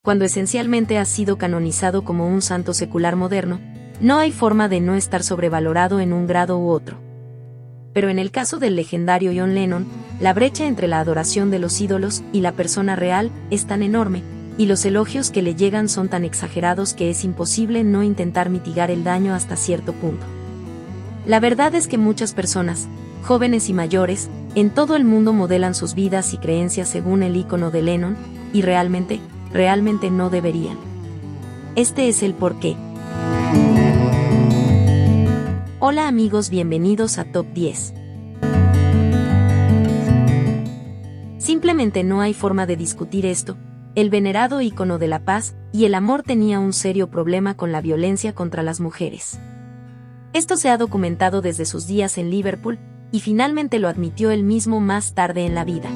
cuando esencialmente ha sido canonizado como un santo secular moderno, no hay forma de no estar sobrevalorado en un grado u otro. Pero en el caso del legendario John Lennon, la brecha entre la adoración de los ídolos y la persona real es tan enorme, y los elogios que le llegan son tan exagerados que es imposible no intentar mitigar el daño hasta cierto punto. La verdad es que muchas personas, jóvenes y mayores, en todo el mundo modelan sus vidas y creencias según el icono de Lennon, y realmente no deberían. Este es el porqué. Hola amigos, bienvenidos a Top 10. Simplemente no hay forma de discutir esto. El venerado ícono de la paz y el amor tenía un serio problema con la violencia contra las mujeres. Esto se ha documentado desde sus días en Liverpool, y finalmente lo admitió él mismo más tarde en la vida.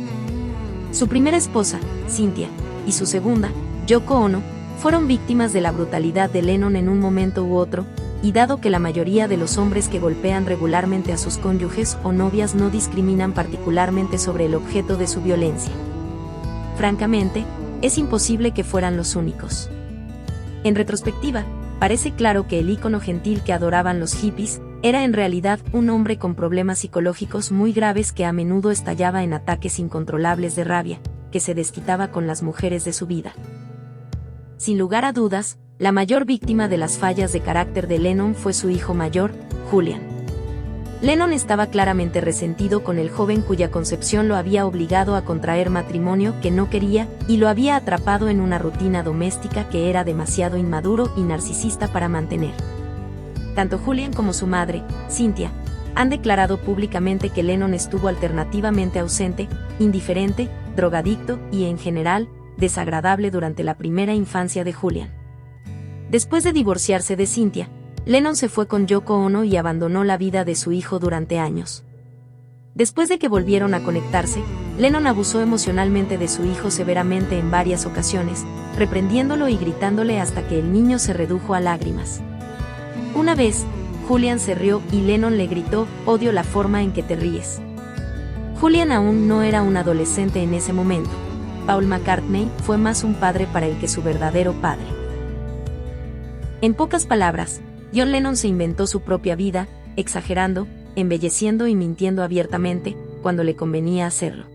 Su primera esposa, Cynthia, y su segunda, Yoko Ono, fueron víctimas de la brutalidad de Lennon en un momento u otro, y dado que la mayoría de los hombres que golpean regularmente a sus cónyuges o novias no discriminan particularmente sobre el objeto de su violencia. Francamente, es imposible que fueran los únicos. En retrospectiva, parece claro que el ícono gentil que adoraban los hippies era en realidad un hombre con problemas psicológicos muy graves que a menudo estallaba en ataques incontrolables de rabia, que se desquitaba con las mujeres de su vida. Sin lugar a dudas, la mayor víctima de las fallas de carácter de Lennon fue su hijo mayor, Julian. Lennon estaba claramente resentido con el joven cuya concepción lo había obligado a contraer matrimonio que no quería y lo había atrapado en una rutina doméstica que era demasiado inmaduro y narcisista para mantener. Tanto Julian como su madre, Cynthia, han declarado públicamente que Lennon estuvo alternativamente ausente, indiferente, drogadicto y, en general, desagradable durante la primera infancia de Julian. Después de divorciarse de Cynthia, Lennon se fue con Yoko Ono y abandonó la vida de su hijo durante años. Después de que volvieron a conectarse, Lennon abusó emocionalmente de su hijo severamente en varias ocasiones, reprendiéndolo y gritándole hasta que el niño se redujo a lágrimas. Una vez, Julian se rió y Lennon le gritó: "Odio la forma en que te ríes". Julian aún no era un adolescente en ese momento. Paul McCartney fue más un padre para él que su verdadero padre. En pocas palabras, John Lennon se inventó su propia vida, exagerando, embelleciendo y mintiendo abiertamente, cuando le convenía hacerlo.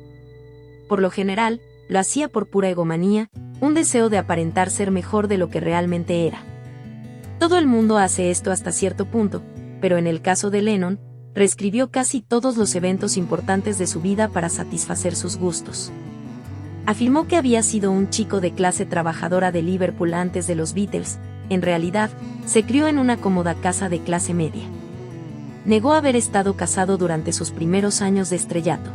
Por lo general, lo hacía por pura egomanía, un deseo de aparentar ser mejor de lo que realmente era. Todo el mundo hace esto hasta cierto punto, pero en el caso de Lennon, reescribió casi todos los eventos importantes de su vida para satisfacer sus gustos. Afirmó que había sido un chico de clase trabajadora de Liverpool antes de los Beatles. En realidad, se crió en una cómoda casa de clase media. Negó haber estado casado durante sus primeros años de estrellato.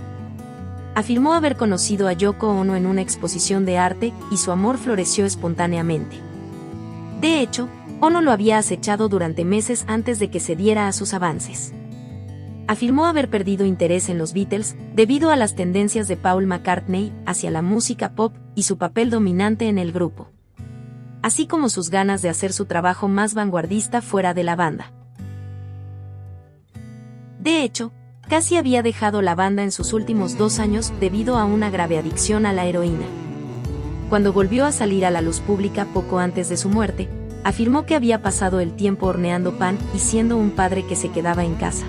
Afirmó haber conocido a Yoko Ono en una exposición de arte y su amor floreció espontáneamente. De hecho, Ono lo había acechado durante meses antes de que se diera a sus avances. Afirmó haber perdido interés en los Beatles debido a las tendencias de Paul McCartney hacia la música pop y su papel dominante en el grupo, así como sus ganas de hacer su trabajo más vanguardista fuera de la banda. De hecho, casi había dejado la banda en sus últimos 2 años debido a una grave adicción a la heroína. Cuando volvió a salir a la luz pública poco antes de su muerte, afirmó que había pasado el tiempo horneando pan y siendo un padre que se quedaba en casa.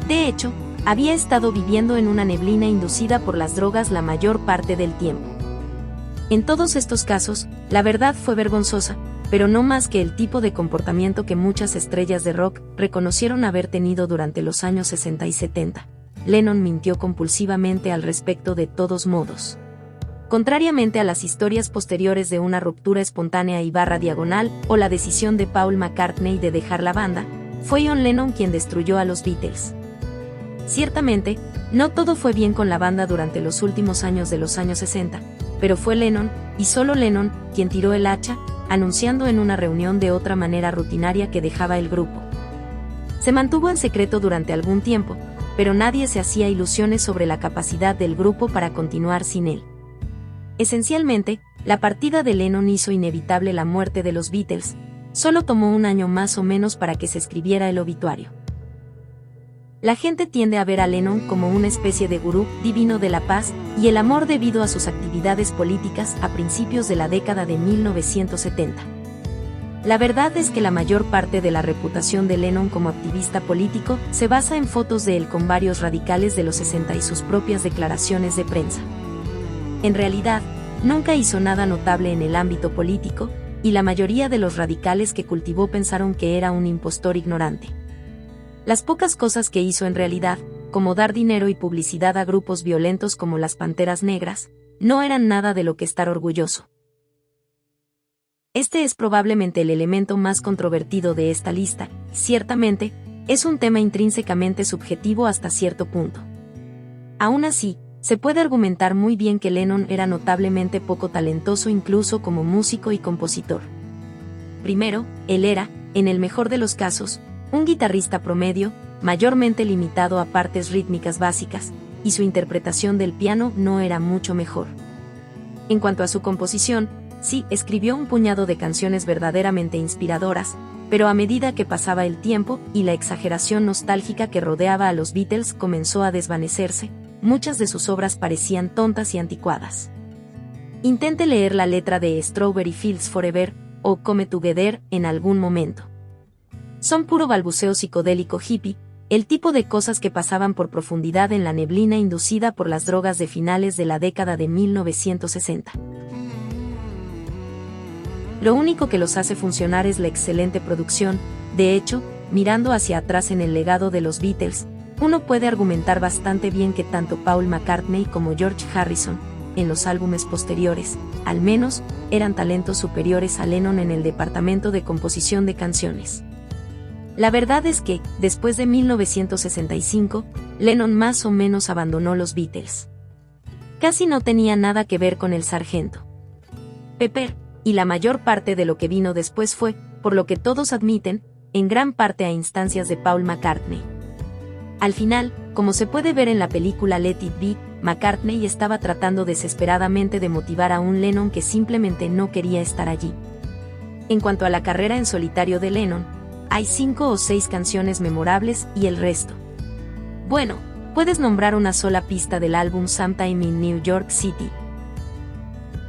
De hecho, había estado viviendo en una neblina inducida por las drogas la mayor parte del tiempo. En todos estos casos, la verdad fue vergonzosa, pero no más que el tipo de comportamiento que muchas estrellas de rock reconocieron haber tenido durante los años 60 y 70. Lennon mintió compulsivamente al respecto de todos modos. Contrariamente a las historias posteriores de una ruptura espontánea y diagonal o la decisión de Paul McCartney de dejar la banda, fue John Lennon quien destruyó a los Beatles. Ciertamente, no todo fue bien con la banda durante los últimos años de los años 60, pero fue Lennon, y solo Lennon, quien tiró el hacha, anunciando en una reunión de otra manera rutinaria que dejaba el grupo. Se mantuvo en secreto durante algún tiempo, pero nadie se hacía ilusiones sobre la capacidad del grupo para continuar sin él. Esencialmente, la partida de Lennon hizo inevitable la muerte de los Beatles. Solo tomó un año más o menos para que se escribiera el obituario. La gente tiende a ver a Lennon como una especie de gurú divino de la paz y el amor debido a sus actividades políticas a principios de la década de 1970. La verdad es que la mayor parte de la reputación de Lennon como activista político se basa en fotos de él con varios radicales de los 60 y sus propias declaraciones de prensa. En realidad, nunca hizo nada notable en el ámbito político, y la mayoría de los radicales que cultivó pensaron que era un impostor ignorante. Las pocas cosas que hizo en realidad, como dar dinero y publicidad a grupos violentos como las Panteras Negras, no eran nada de lo que estar orgulloso. Este es probablemente el elemento más controvertido de esta lista. Ciertamente, es un tema intrínsecamente subjetivo hasta cierto punto. Aún así, se puede argumentar muy bien que Lennon era notablemente poco talentoso incluso como músico y compositor. Primero, él era, en el mejor de los casos, un guitarrista promedio, mayormente limitado a partes rítmicas básicas, y su interpretación del piano no era mucho mejor. En cuanto a su composición, sí, escribió un puñado de canciones verdaderamente inspiradoras, pero a medida que pasaba el tiempo y la exageración nostálgica que rodeaba a los Beatles comenzó a desvanecerse, muchas de sus obras parecían tontas y anticuadas. Intente leer la letra de Strawberry Fields Forever o Come Together en algún momento. Son puro balbuceo psicodélico hippie, el tipo de cosas que pasaban por profundidad en la neblina inducida por las drogas de finales de la década de 1960. Lo único que los hace funcionar es la excelente producción. De hecho, mirando hacia atrás en el legado de los Beatles, uno puede argumentar bastante bien que tanto Paul McCartney como George Harrison, en los álbumes posteriores, al menos, eran talentos superiores a Lennon en el departamento de composición de canciones. La verdad es que, después de 1965, Lennon más o menos abandonó los Beatles. Casi no tenía nada que ver con el sargento Pepper, y la mayor parte de lo que vino después fue, por lo que todos admiten, en gran parte a instancias de Paul McCartney. Al final, como se puede ver en la película Let It Be, McCartney estaba tratando desesperadamente de motivar a un Lennon que simplemente no quería estar allí. En cuanto a la carrera en solitario de Lennon, hay 5 o 6 canciones memorables y el resto. Bueno, puedes nombrar una sola pista del álbum Sometime in New York City.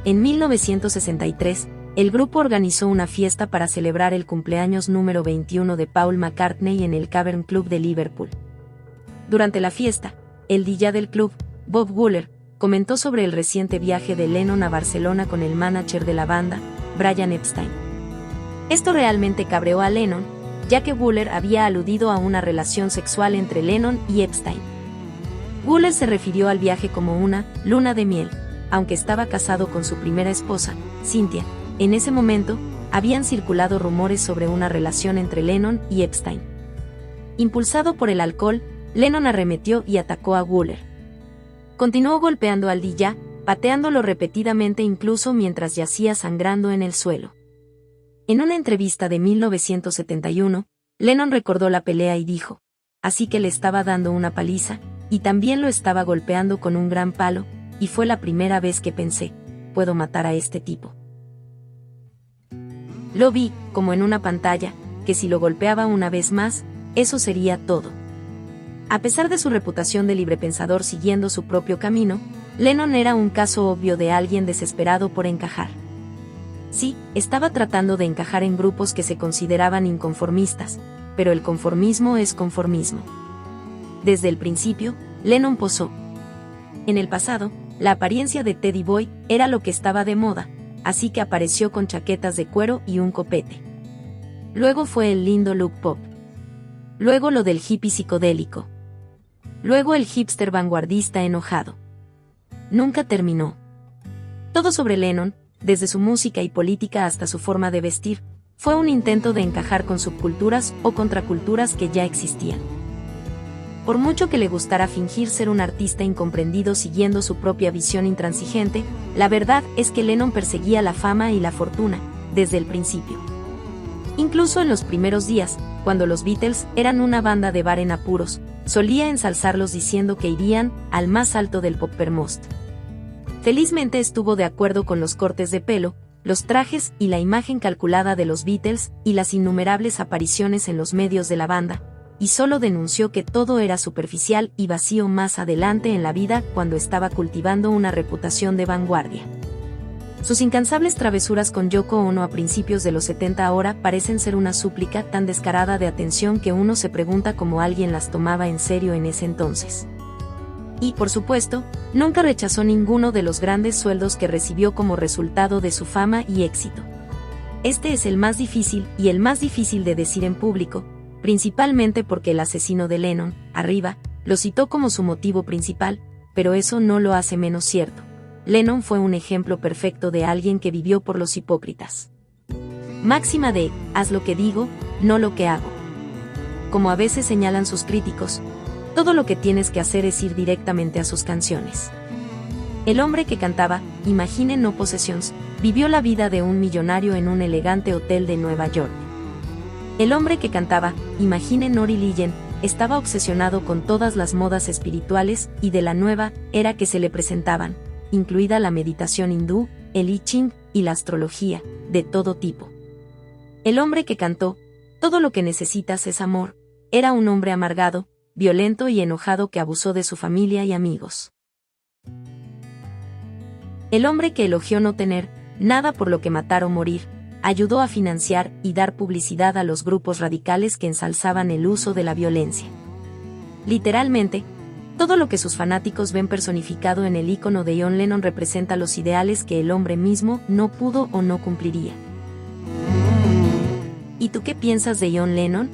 En 1963, el grupo organizó una fiesta para celebrar el cumpleaños número 21 de Paul McCartney en el Cavern Club de Liverpool. Durante la fiesta, el DJ del club, Bob Wooler, comentó sobre el reciente viaje de Lennon a Barcelona con el manager de la banda, Brian Epstein. Esto realmente cabreó a Lennon, ya que Wooler había aludido a una relación sexual entre Lennon y Epstein. Wooler se refirió al viaje como una luna de miel, aunque estaba casado con su primera esposa, Cynthia. En ese momento, habían circulado rumores sobre una relación entre Lennon y Epstein. Impulsado por el alcohol, Lennon arremetió y atacó a Wooler. Continuó golpeando al DJ, pateándolo repetidamente incluso mientras yacía sangrando en el suelo. En una entrevista de 1971, Lennon recordó la pelea y dijo, así que le estaba dando una paliza, y también lo estaba golpeando con un gran palo, y fue la primera vez que pensé, puedo matar a este tipo. Lo vi, como en una pantalla, que si lo golpeaba una vez más, eso sería todo. A pesar de su reputación de librepensador siguiendo su propio camino, Lennon era un caso obvio de alguien desesperado por encajar. Sí, estaba tratando de encajar en grupos que se consideraban inconformistas, pero el conformismo es conformismo. Desde el principio, Lennon posó. En el pasado, la apariencia de Teddy Boy era lo que estaba de moda, así que apareció con chaquetas de cuero y un copete. Luego fue el lindo look pop. Luego lo del hippie psicodélico. Luego el hipster vanguardista enojado. Nunca terminó. Todo sobre Lennon, desde su música y política hasta su forma de vestir, fue un intento de encajar con subculturas o contraculturas que ya existían. Por mucho que le gustara fingir ser un artista incomprendido siguiendo su propia visión intransigente, la verdad es que Lennon perseguía la fama y la fortuna, desde el principio. Incluso en los primeros días, cuando los Beatles eran una banda de bar en apuros, solía ensalzarlos diciendo que irían al más alto del Poppermost. Felizmente estuvo de acuerdo con los cortes de pelo, los trajes y la imagen calculada de los Beatles y las innumerables apariciones en los medios de la banda, y solo denunció que todo era superficial y vacío más adelante en la vida cuando estaba cultivando una reputación de vanguardia. Sus incansables travesuras con Yoko Ono a principios de los 70 ahora parecen ser una súplica tan descarada de atención que uno se pregunta cómo alguien las tomaba en serio en ese entonces. Y, por supuesto, nunca rechazó ninguno de los grandes sueldos que recibió como resultado de su fama y éxito. Este es el más difícil y el más difícil de decir en público, principalmente porque el asesino de Lennon, arriba, lo citó como su motivo principal, pero eso no lo hace menos cierto. Lennon fue un ejemplo perfecto de alguien que vivió por los hipócritas. Máxima de, haz lo que digo, no lo que hago. Como a veces señalan sus críticos, todo lo que tienes que hacer es ir directamente a sus canciones. El hombre que cantaba, Imagine No Possessions, vivió la vida de un millonario en un elegante hotel de Nueva York. El hombre que cantaba, Imagine No Religion, estaba obsesionado con todas las modas espirituales y de la nueva era que se le presentaban, incluida la meditación hindú, el I Ching y la astrología, de todo tipo. El hombre que cantó, Todo lo que necesitas es amor, era un hombre amargado, violento y enojado que abusó de su familia y amigos. El hombre que elogió no tener nada por lo que matar o morir, ayudó a financiar y dar publicidad a los grupos radicales que ensalzaban el uso de la violencia. Literalmente, todo lo que sus fanáticos ven personificado en el ícono de John Lennon representa los ideales que el hombre mismo no pudo o no cumpliría. ¿Y tú qué piensas de John Lennon?